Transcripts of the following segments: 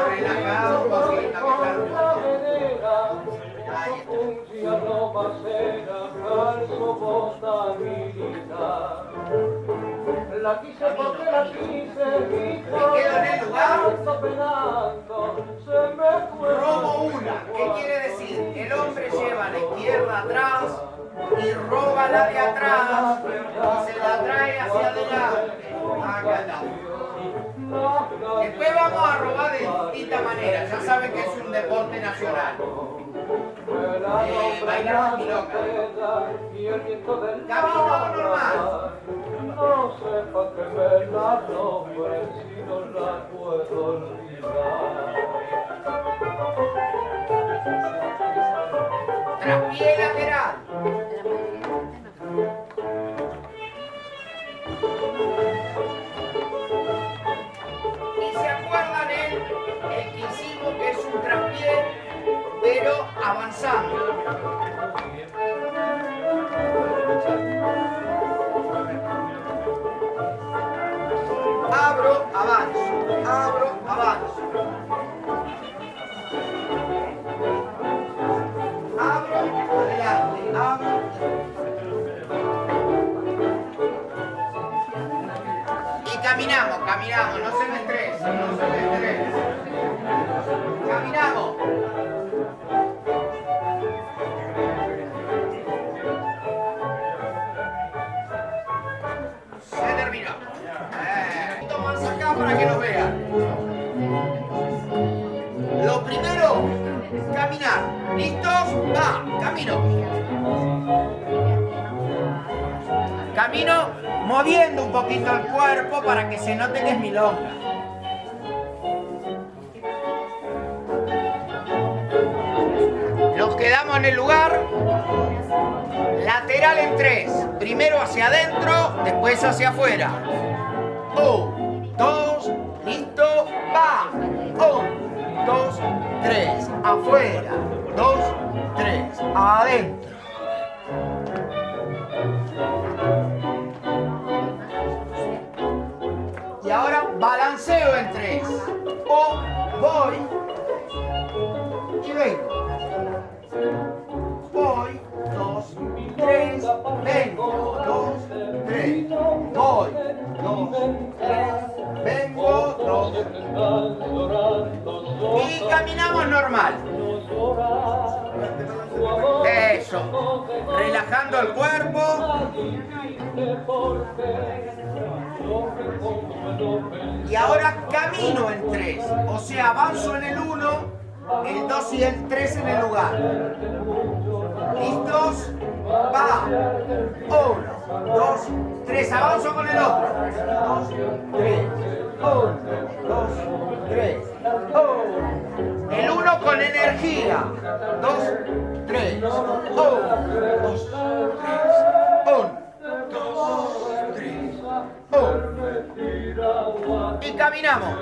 relajado un poquito. La quise porque la quise, Me quedo en el lugar. se me fue. Robo una. ¿Qué quiere decir? El hombre lleva la izquierda atrás y roba la de atrás y se la trae hacia adelante. Acá está. Después vamos a robar de distintas maneras. Ya saben que es un deporte nacional. Bailar milonga. Camino normal. No sepa que me la nombre si no la puedo olvidar. Traspié lateral. Y se acuerdan el que hicimos, que es un traspié, pero avanzando. Abro, avanzo, abro, avanzo. Abro, adelante, abro. Y caminamos, no se me estrese, no se me estrese. Caminamos. Se terminó. Más acá para que lo vean. Lo primero, caminar. ¿Listos? Va, camino. Camino moviendo un poquito el cuerpo para que se note que es milonga. Nos quedamos en el lugar. Lateral en 3. Primero hacia adentro, después hacia afuera. 1, 2, listo, va. 1, 2, 3. Afuera. 2, 3. Adentro. Y ahora balanceo en 3. O voy y vengo. Voy, 2, 3, vengo, 2, 3, voy, 2, 3, vengo, 2. Y caminamos normal. Eso. Relajando el cuerpo. Y ahora camino en 3. O sea, avanzo en el 1, el 2 y el 3 en el lugar. ¿Listos? Va. 1, 2, 3. Avanzo con el otro. 2, 3. 1, 2, 3. 1. El 1 con energía. 2, 3. 1, 2, 3. 1, 2, 3. 1. Y caminamos.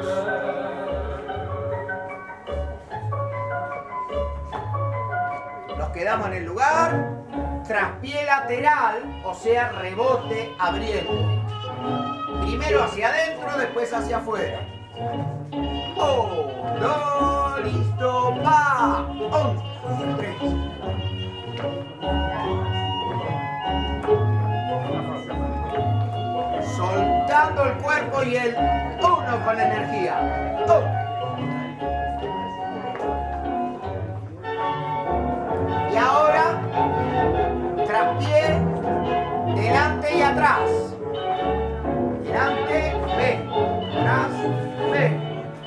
Nos quedamos en el lugar, traspié lateral, o sea, rebote abriendo. Primero hacia adentro, después hacia afuera. 1, listo, va. 1, 3. Soltando el cuerpo y el 1 con energía. 1. Y ahora, traspié, delante y atrás. Delante, ven. Atrás, ven.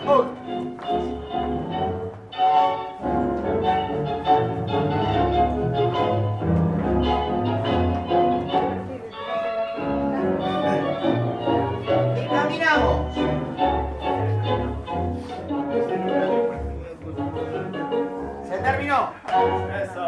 1. Y caminamos. Se terminó. Eso.